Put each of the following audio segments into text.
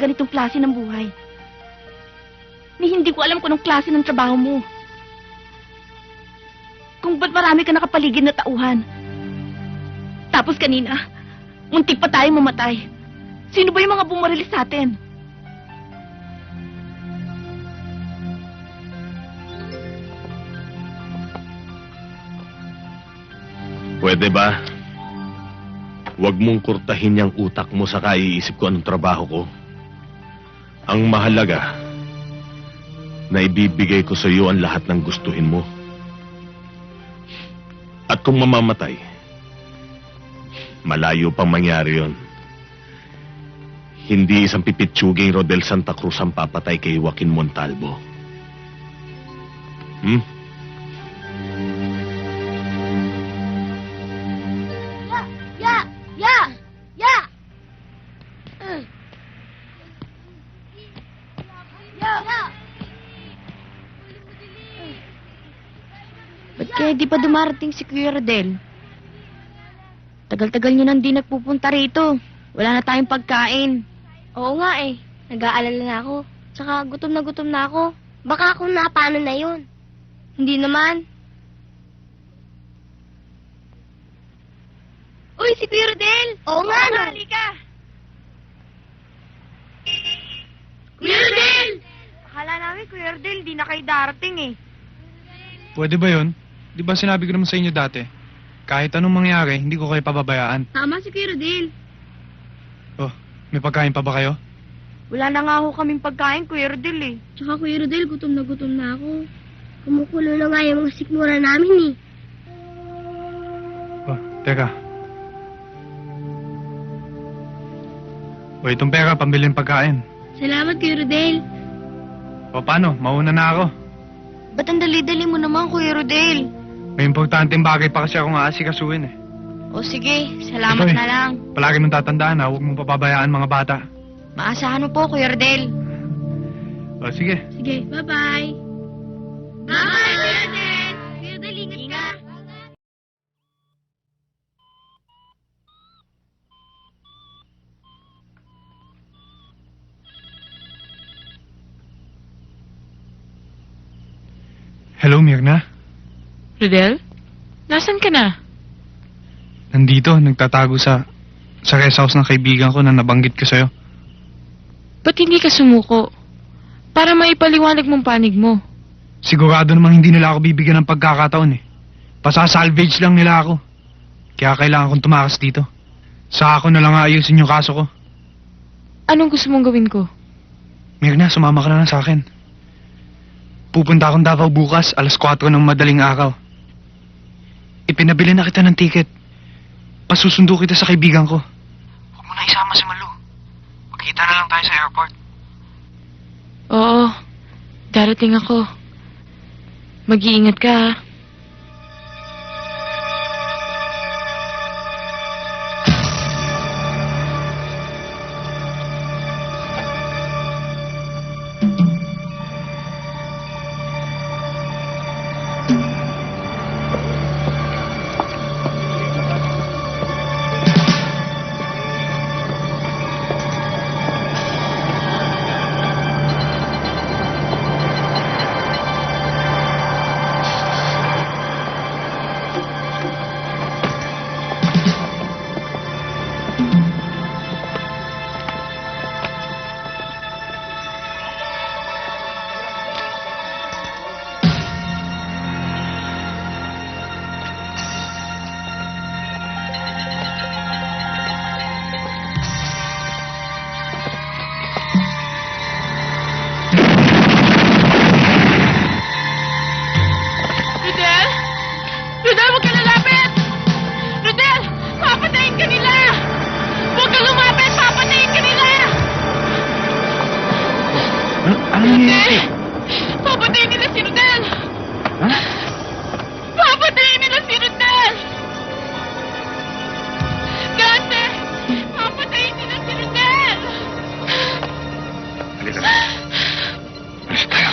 ganitong klase ng buhay. Ni hindi ko alam kung anong klase ng trabaho mo. Kung ba't marami ka nakapaligid na tauhan. Tapos kanina, muntik pa tayong mamatay. Sino ba yung mga bumarili sa atin? Pwede ba? Huwag mong kurtahin yung utak mo sa kaiisip ko anong trabaho ko. Ang mahalaga, na ibibigay ko sa iyo ang lahat ng gustuhin mo. At kung mamamatay, malayo pang mangyari yon. Hindi isang pipitsuging Rodel Santa Cruz ang papatay kay Joaquin Montalvo. Ba't kaya di pa dumarating si Kuya Rodel? Tagal-tagal niyo nang di nagpupunta rito. Wala na tayong pagkain. Oo nga eh. Nag-aalala na ako. Tsaka gutom na ako. Baka kung napano na yun. Hindi naman. Uy, si Kuya Rodel! Oo nga no. Halika! Kuya Rodel! Akala namin, Kuya Rodel, di na kayo darating eh. Pwede ba yun? Di ba sinabi ko naman sa inyo dati? Kahit anong mangyari, hindi ko kayo pababayaan. Tama si Kuya Rodel. Oh, may pagkain pa ba kayo? Wala na nga ho kaming pagkain, Kuya Rodel eh. Tsaka Kuya Rodel, gutom na ako. Kumukulo na nga yung mga sikmura namin eh. Oh, teka. O, itong pera, pambilin pagkain. Salamat Kuya Rodel. O, paano? Mauna na ako. Ba't ang dali-dali mo naman, Kuya Rodel? May importanteng bagay pa kasi akong aasikasuhin eh. O sige, salamat Ito eh. na lang. Palagi mong tatandaan ha, huwag mong papabayaan mga bata. Maasahan mo po, Kuya Rodel. O, sige. Sige, bye-bye. Bye, Kuya Rodel. Kuya Rodel, ingat ka. Hello, Mirna. Rodel? Nasaan ka na? Nandito, nagtatago sa rest house ng kaibigan ko na nabanggit ko sa'yo. Ba't hindi ka sumuko? Para maipaliwanag mong panig mo. Sigurado namang hindi nila ako bibigyan ng pagkakataon eh. Pasasalvage lang nila ako. Kaya kailangan kong tumakas dito. Sa ako na lang ayusin yung kaso ko. Anong gusto mong gawin ko? Mirna, sumama ka na lang sa akin. Pupunta akong Davao bukas, alas 4 ng madaling araw. Ipinabili na kita ng ticket. Pasusundo kita sa kaibigan ko. Huwag mo na isama si Malu. Magkita na lang tayo sa airport. Oo, darating ako. Mag-iingat ka ha. Rodel? Rodel, huwag ka lalapit! Rodel! Papatayin ka nila! Huwag ka lumapit! Papatayin ka nila! Ano nangyayari? Papatayin nila si Rodel! Ha? Papatayin nila si Rodel! Dante! Papatayin nila si Rodel! Halika na. Alis tayo.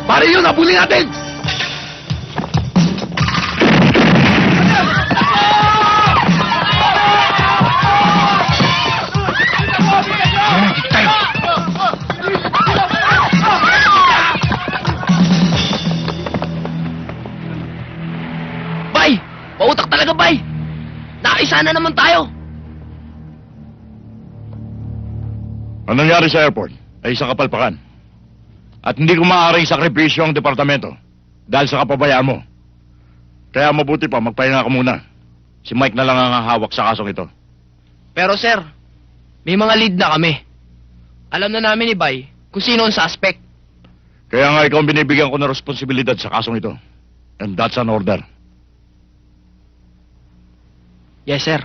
Pare yun! Habulin natin! Wala na naman tayo. Ang nangyari sa airport ay isang kapalpakan. At hindi ko maaaring sakripisyo ang departamento dahil sa kapabayaan mo. Kaya mabuti pa, magpahinga ka muna. Si Mike na lang ang hawak sa kasong ito. Pero sir, may mga lead na kami. Alam na namin ni Bay kung sino ang suspect. Kaya nga ikaw ang binibigyan ko ng responsibilidad sa kasong ito. And that's an order. Yes, sir.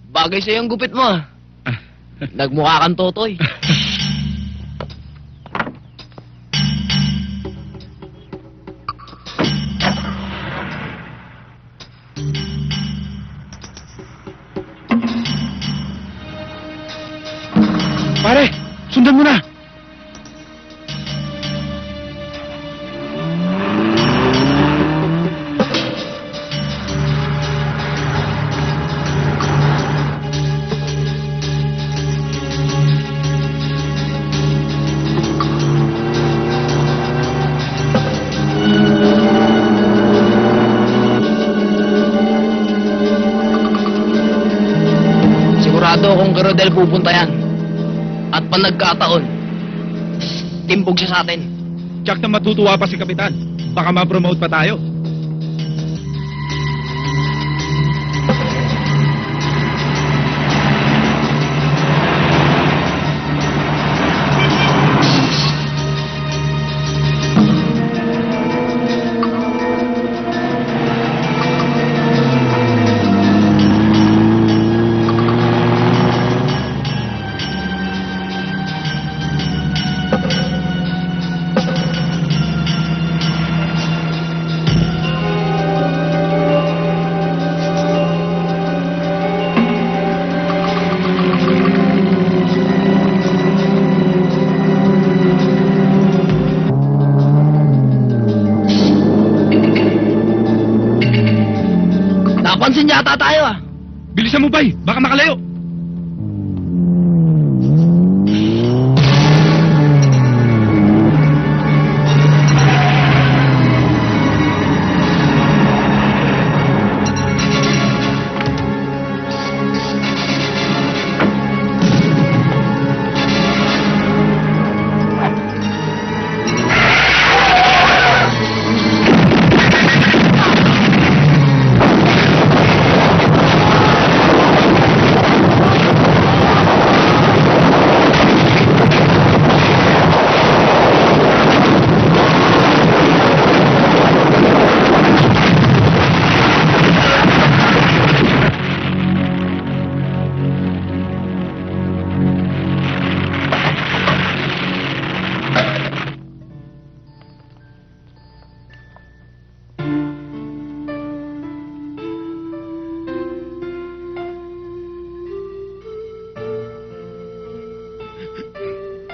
Bagay sa'yo ang gupit mo, ah. Nagmukha kang totoy. Pare, sundan mo na! Sigurado akong kay Rodel pupunta yan. At pa nagkataon, timbog siya sa atin. Tsak na matutuwa pa si Kapitan. Baka ma-promote pa tayo. Napansin yata tayo, ah. Bilisan mo, Bay! Baka makalayo!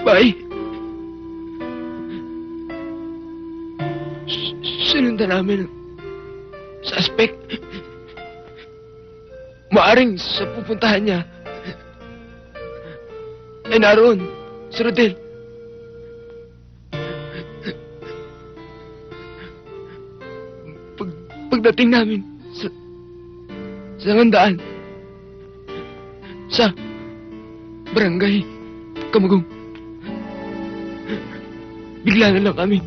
Bay! Sinundan namin ang suspect. Maaring sa pupuntahan niya ay naroon si Rodel. Pagdating namin sa handaan sa barangay Kamagong, bigla na lang kami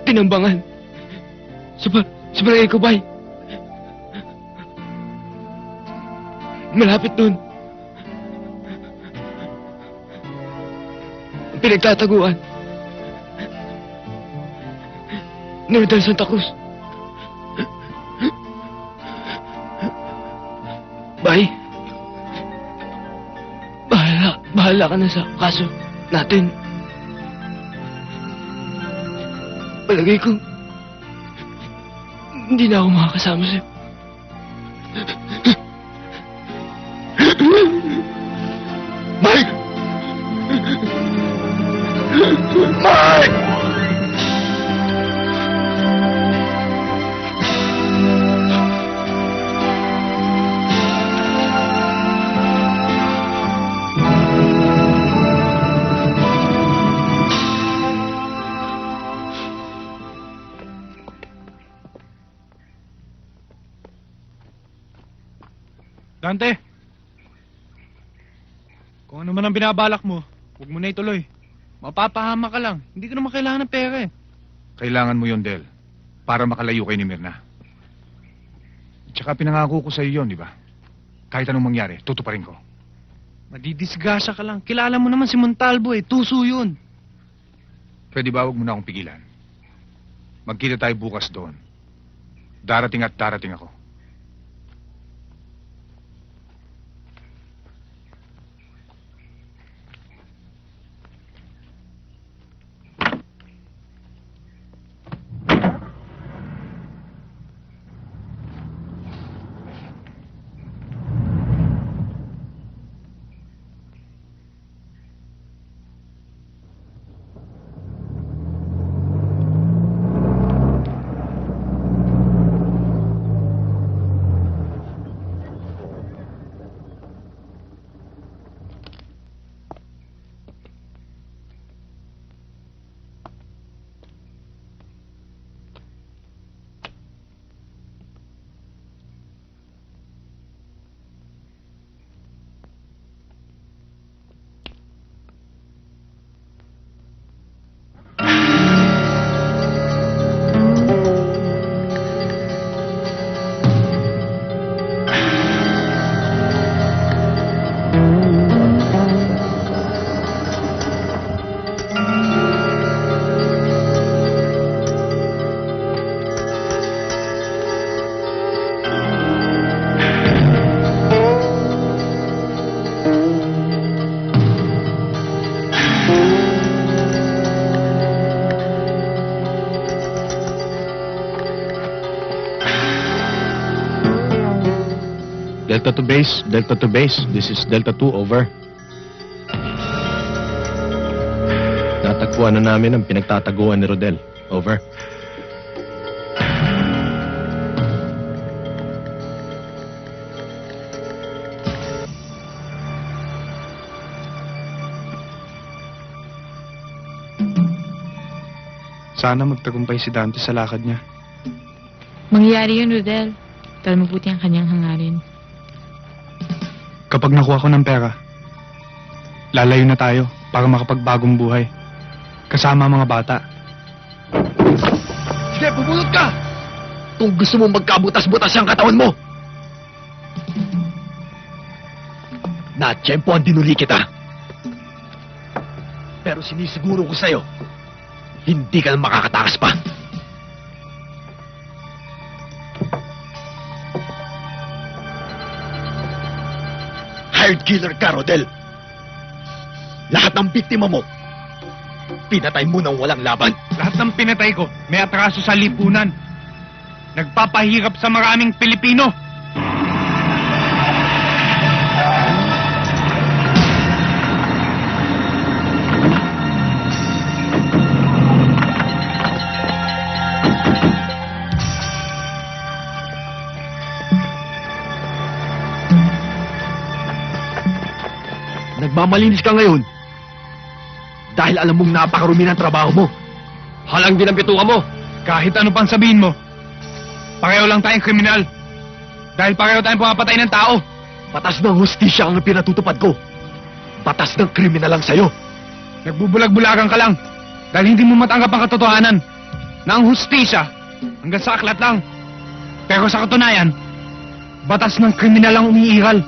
tinambangan sa barangay Kubay. Malapit doon ang pinagtataguan ni Rodel Santa Cruz. Bay, bahala ka na sa kaso natin. Palagay ko, hindi na ako makakasama sa'yo. Mike! Mike! Dante! Kung ano man ang binabalak mo, huwag mo na ituloy. Mapapahama ka lang. Hindi ka naman kailangan ng pera eh. Kailangan mo yon, Del. Para makalayo kay ni Mirna. Tsaka pinangako ko sa iyo yun, di ba? Kahit anong mangyari, tutuparin ko. Madidisgrasya ka lang. Kilala mo naman si Montalvo eh. Tuso yun. Pwede ba huwag mo na akong pigilan? Magkita tayo bukas doon. Darating at darating ako. Delta to base, Delta to base. This is Delta 2, over. Natagpuan na namin ang pinagtataguan ni Rodel. Over. Sana magtagumpay si Dante sa lakad niya. Mangyayari yun, Rodel. Dahil mabuti ang kanyang hangarin. Kapag nakuha ko ng pera, lalayo na tayo para makapagbagong buhay. Kasama ang mga bata. Sige, bubulot ka! Kung gusto mo magkabutas-butas ang katawan mo! Na-tiyempo ang dinuli kita. Pero sinisiguro ko sa'yo, hindi ka na makakatakas pa. Hired killer ka, Rodel. Lahat ng biktima mo, pinatay mo nang walang laban. Lahat ng pinatay ko, may atraso sa lipunan. Nagpapahirap sa maraming Pilipino. Nagmamalinis ka ngayon dahil alam mong napakarumi ng trabaho mo. Halang din ang bituka mo. Kahit ano pang sabihin mo, pareho lang tayong kriminal. Dahil pareho tayong pumapatay ng tao. Batas ng hustisya ang pinatutupad ko. Batas ng kriminal lang sa'yo. Nagbubulag-bulagan ka lang. Dahil hindi mo matanggap ang katotohanan na ang hustisya hanggang sa aklat lang. Pero sa katunayan, batas ng kriminal ang umiiral.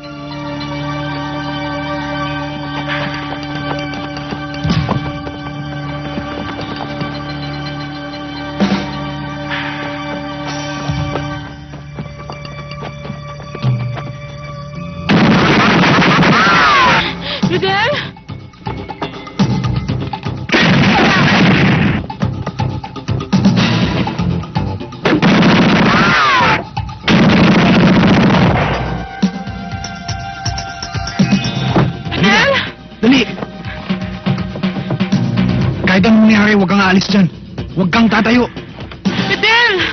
Rodel! Rodel! Dali! Kahit anong mangyari, huwag kang aalis dyan. Huwag kang tatayo. Rodel!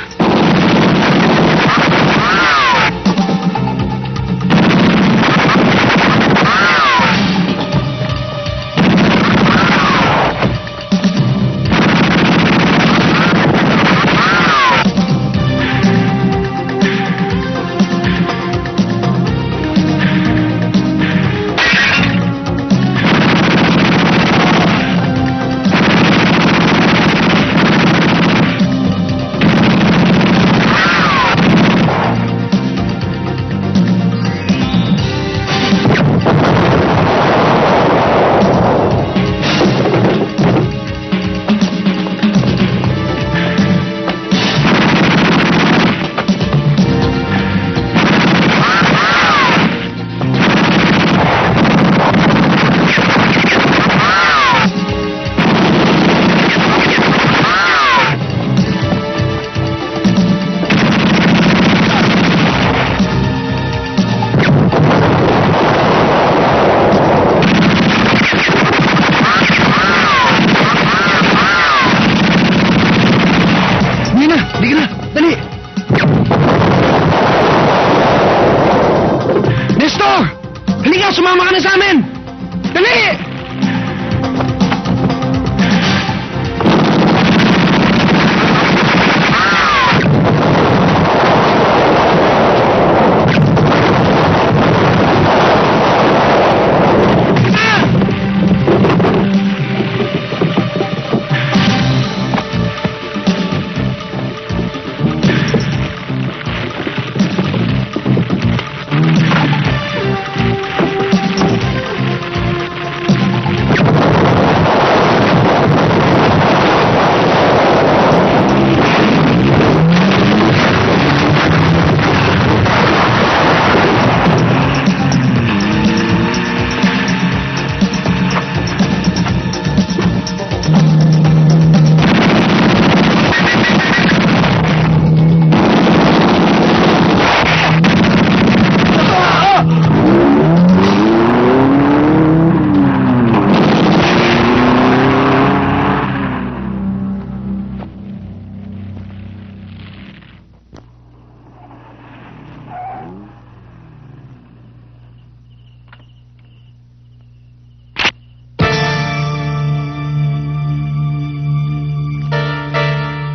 Sumama ka na sa amin! Dali!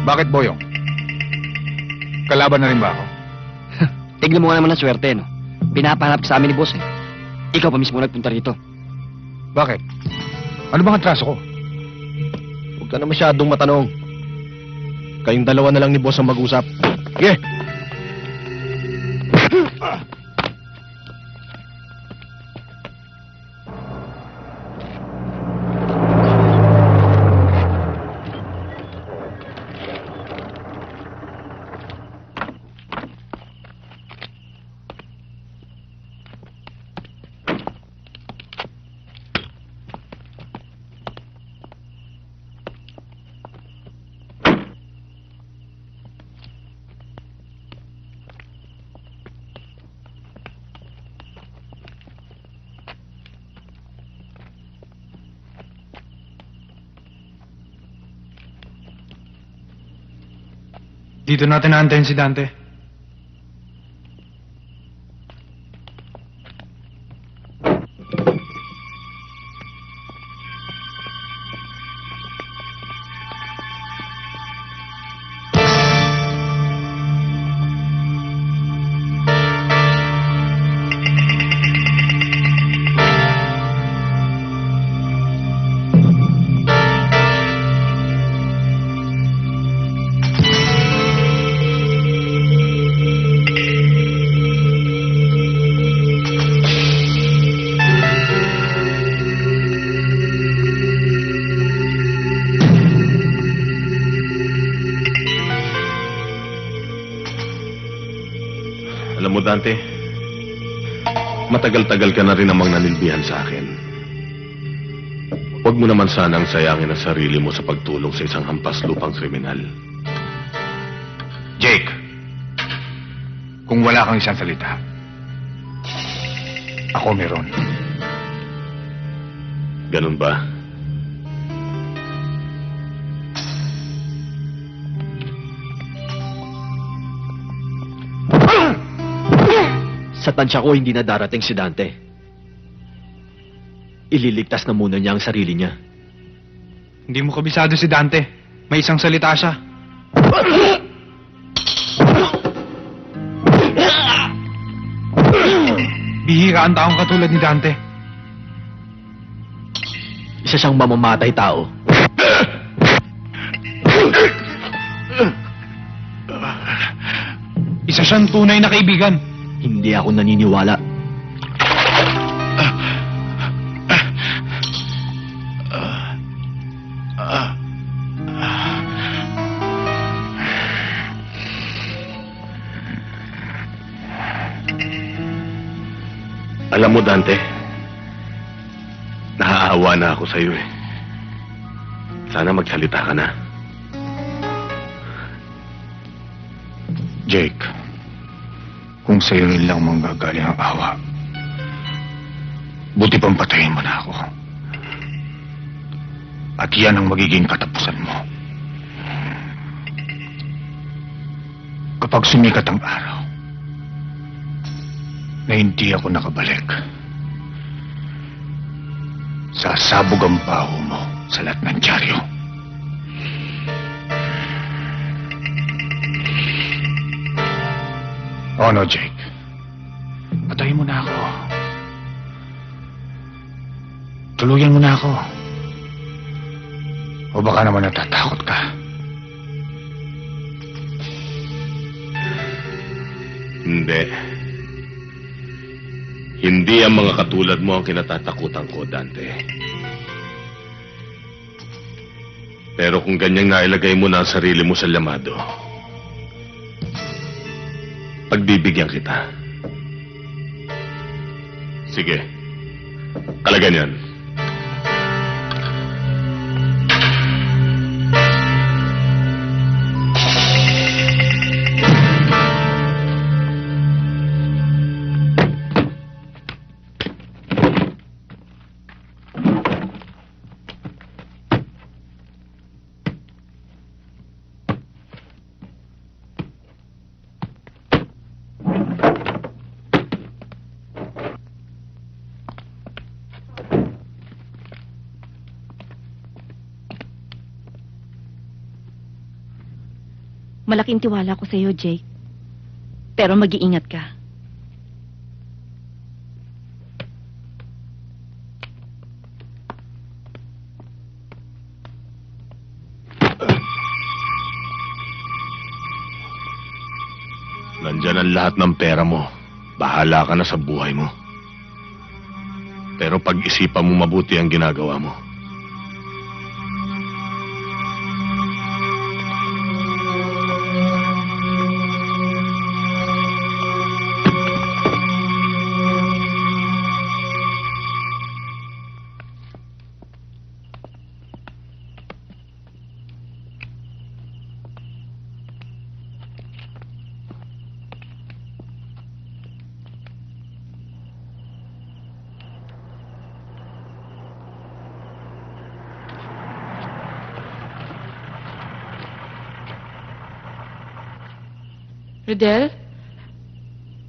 Bakit, Boyong? Kalaban na rin ba ako? Tignan mo nga naman ang swerte, no? Pinapahanap ka sa amin ni boss, eh. Ikaw pa mismo nagpunta rito. Bakit? Ano bang atraso ko? Huwag ka na masyadong matanong. Kayong dalawa na lang ni boss ang mag-usap. Sige! Dito natin naantayin si Dante. Alam mo, Dante, matagal-tagal ka na rin namang nanilbihan sa akin. Huwag mo naman sanang sayangin ang sarili mo sa pagtulong sa isang hampas lupang kriminal. Jake, kung wala kang isang salita, ako meron. Ganun ba? Sa tansya ko, hindi na darating si Dante. Ililigtas na muna niya ang sarili niya. Hindi mo kabisado si Dante. May isang salita siya. Bihira ang taong katulad ni Dante. Isa siyang mamamatay tao. Isa siyang tunay na kaibigan. Hindi ako naniniwala. Alam mo, Dante, naaawa na ako sa'yo eh. Sana magsalita ka na. Jake, kung sa'yo rin lang manggagaling ang awa, buti pang patayin mo na ako. At yan ang magiging katapusan mo. Kapag sumikat ang araw, na hindi ako nakabalik, Sasabog ang baho mo sa lahat ng dyaryo. Oh no, Jake. Patayin mo na ako. Tuluyan mo na ako. O baka naman natatakot ka. Hindi. Hindi ang mga katulad mo ang kinatatakutan ko, Dante. Pero kung ganyang nailagay mo na ang sarili mo sa lamado, pagbibigyan kita. Sige. Talaga yan. Malaking tiwala ko sa iyo, Jake. Pero mag-iingat ka. Nandyan ang lahat ng pera mo. Bahala ka na sa buhay mo. Pero pag-isipan mo mabuti ang ginagawa mo. Rodel?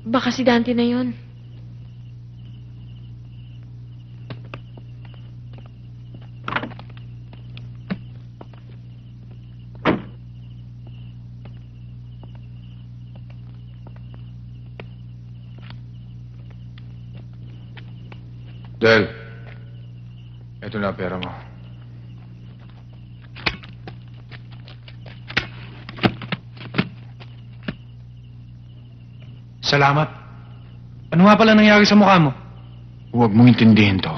Baka si Dante na yun. Del, eto na pera mo. Salamat. Ano nga pala nangyari sa mukha mo? Huwag mong intindihin to.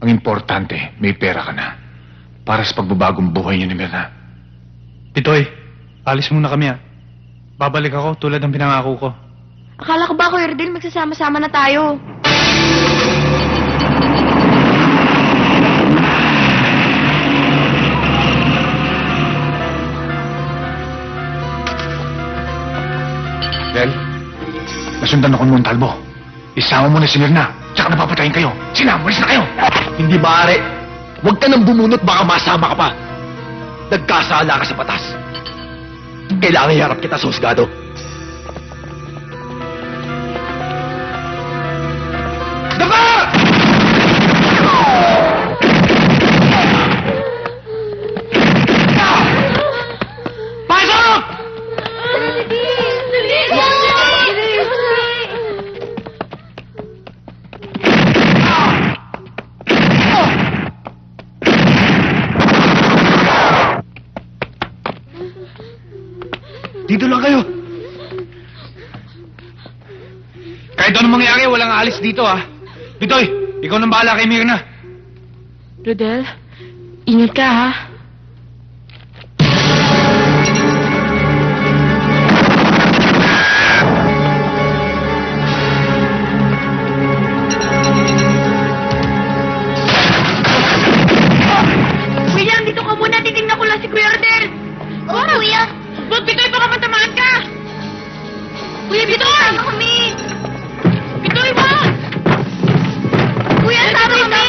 Ang importante, may pera ka na. Para sa pagbabagong buhay niyo ni Mirna. Pitoy, alis muna kami Babalik ako tulad ng pinangako ko. Akala ko ba, Kuya Rodel, magsasama-sama na tayo? Del, nasundan ako ng Montalvo. Isama mo na si Mirna, tsaka napapatayin kayo. Sinamulis na kayo! Hindi maaari. Huwag ka nang bumunot, baka masama ka pa. Nagkasala ka sa batas. Kailangan iharap kita sa husgado. Daba! Pasok! Dito lang kayo. Kahit anong mangyari, walang aalis dito Pitoy, ikaw nang bahala kay Mirna. Rodel, ingat ka ha. William, dito ka muna. Titingnan ko lang si Kuya Rodel. Oo, Kuya. Huwag, Pitoy, baka matamaan ka. Kuya, Pitoy! Sama kami. Pitoy, wag! Kuya, sama kami!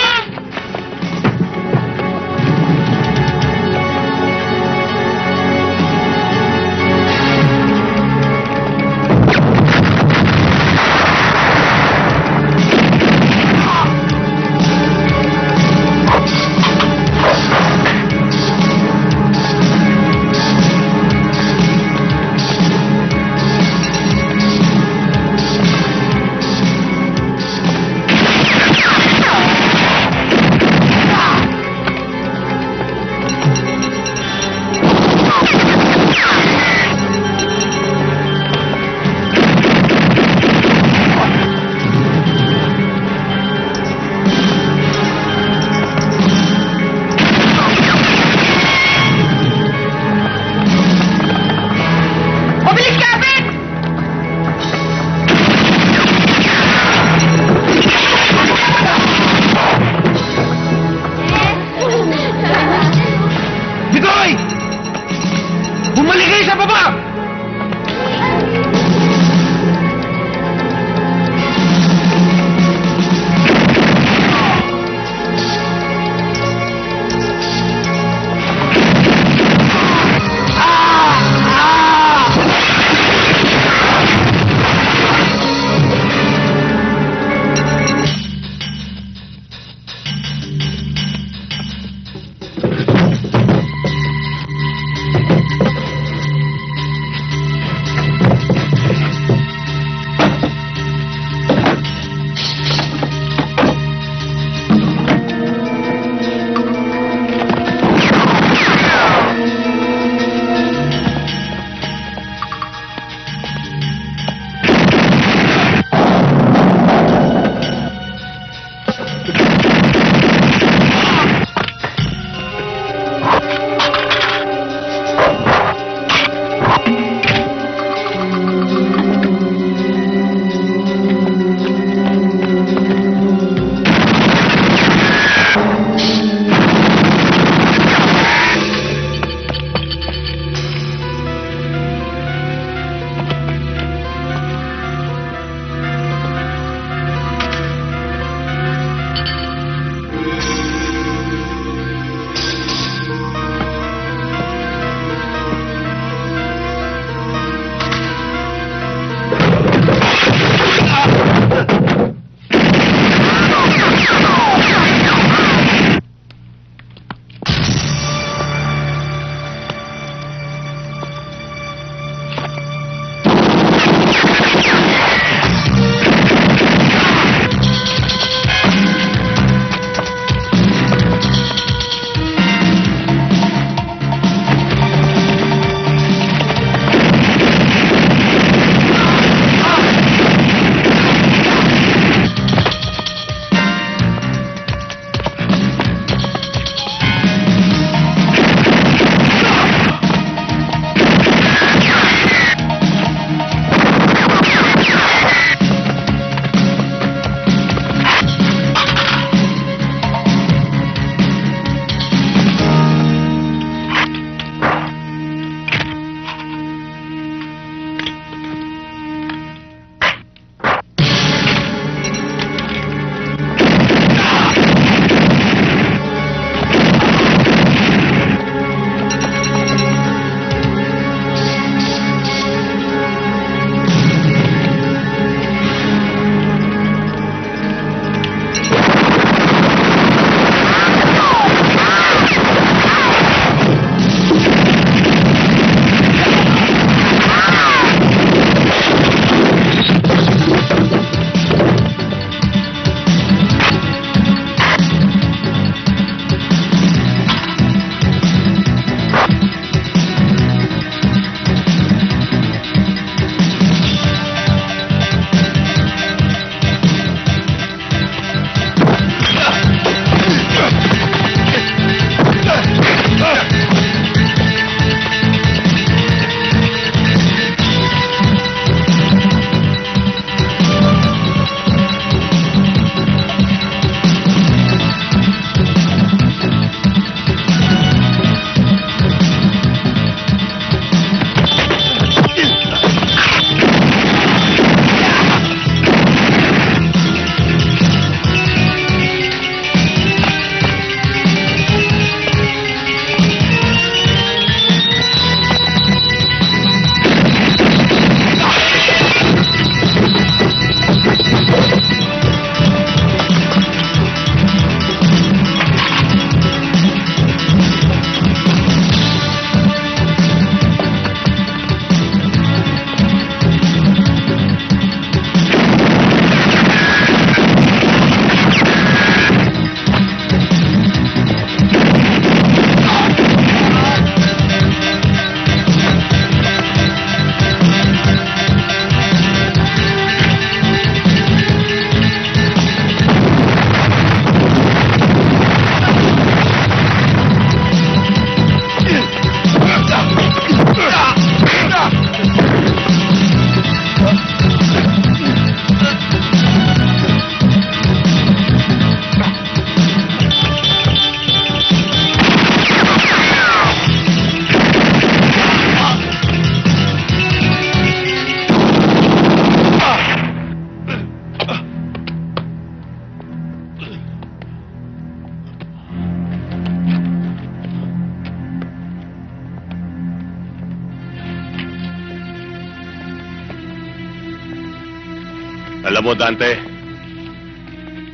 Alam mo, Dante,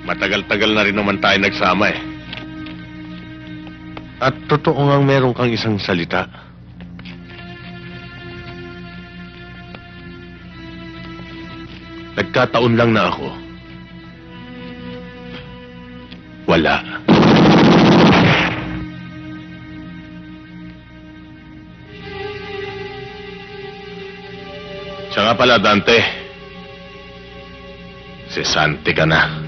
matagal-tagal na rin naman tayo nagsama eh. At totoo ngang meron kang isang salita. Nagkataon lang na ako. Wala. Siya nga pala, Dante. Si Santi ka na.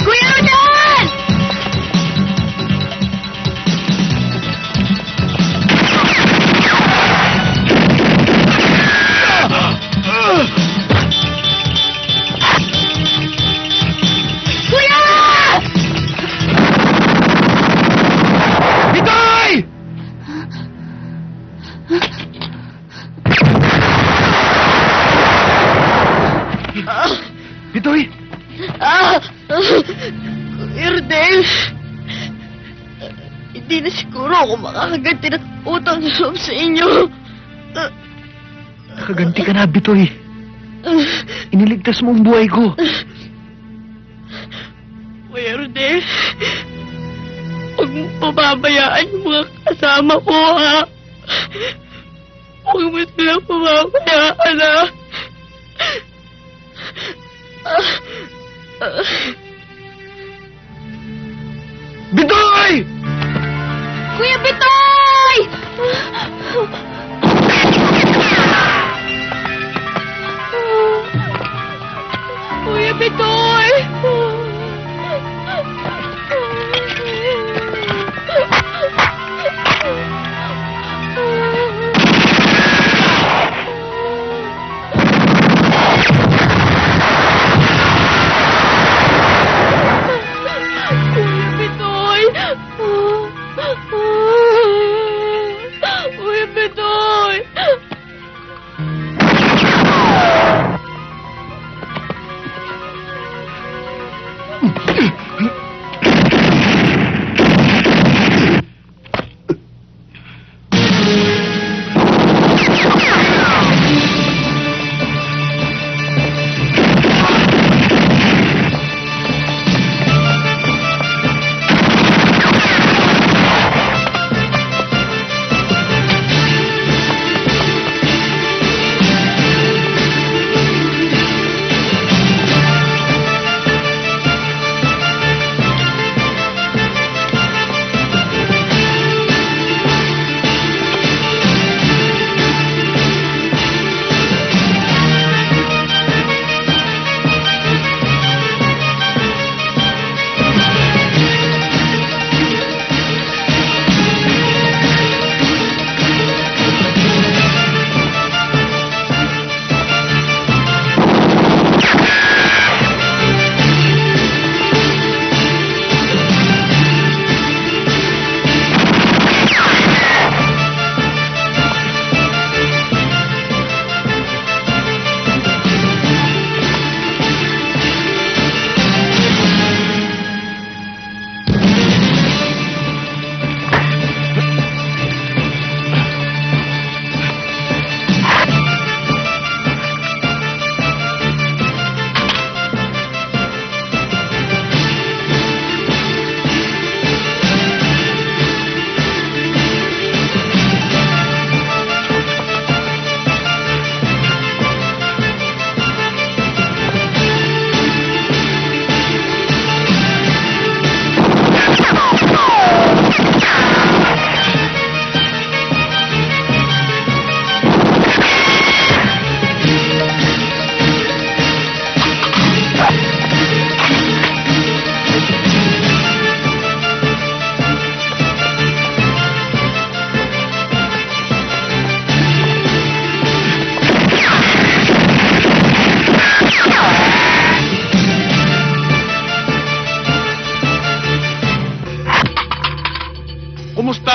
Kuya Rodel! Kuya! Bitoy! Bitoy! Kuya Rodel, hindi na siguro ako makakaganti ng utang na loob sa inyo. Nakaganti ka na, Bitoy. Iniligtas mo ang buhay ko. Kuya Rodel, huwag mo pababayaan yung mga kasama ko, ha? Huwag mo silang pababayaan, ha? Bitoy! Kuya Bitoy! Kuya Bitoy! Kuya Bitoy! Kuya Bitoy!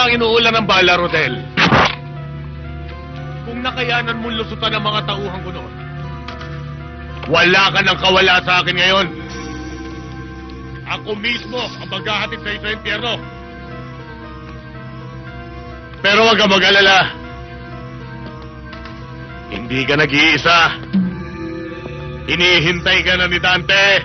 ang inuulan ng bala, Rodel. Kung nakayanan mong lusutan ang mga tauhan ko noon, wala ka nang kawala sa akin ngayon. Ako mismo ang maghahatid sa ito impyerno. Pero huwag ka mag-alala. Hindi ka nag-iisa. Hinihintay ka na ni Dante.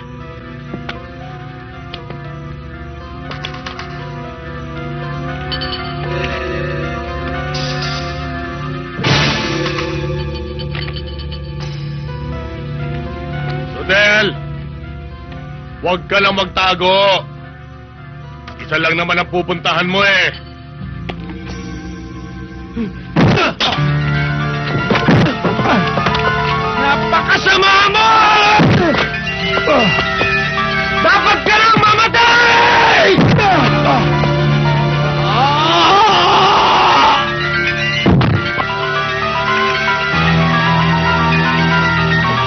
Rodel, huwag ka lang magtago. Isa lang naman ang pupuntahan mo eh. Napakasama mo! Dapat ka lang mamatay!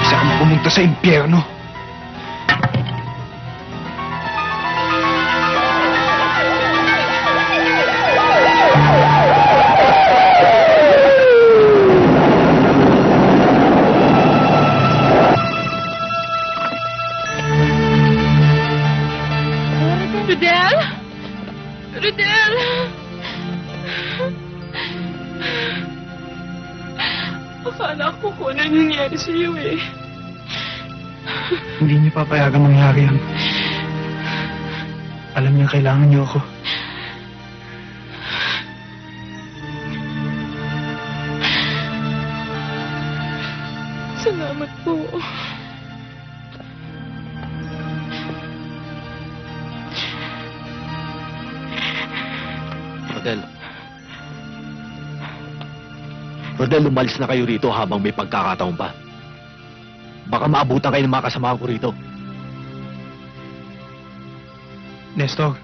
Isa kang pumunta sa impyerno. Rodel? Rodel? Akala ko kung ano nangyari sa iyo eh. Hindi niyo papayagang mangyari yan. Alam niya kailangan niyo ako. Salamat po. Rodel. Rodel, umalis na kayo rito habang may pagkakataon pa. Baka maabutan kayo ng mga kasama ko rito. Nestor,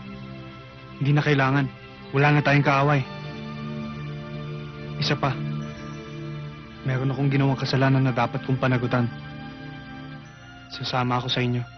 hindi na kailangan. Wala na tayong kaaway. Isa pa, meron akong ginawang kasalanan na dapat kong panagutan. Sasama ako sa inyo.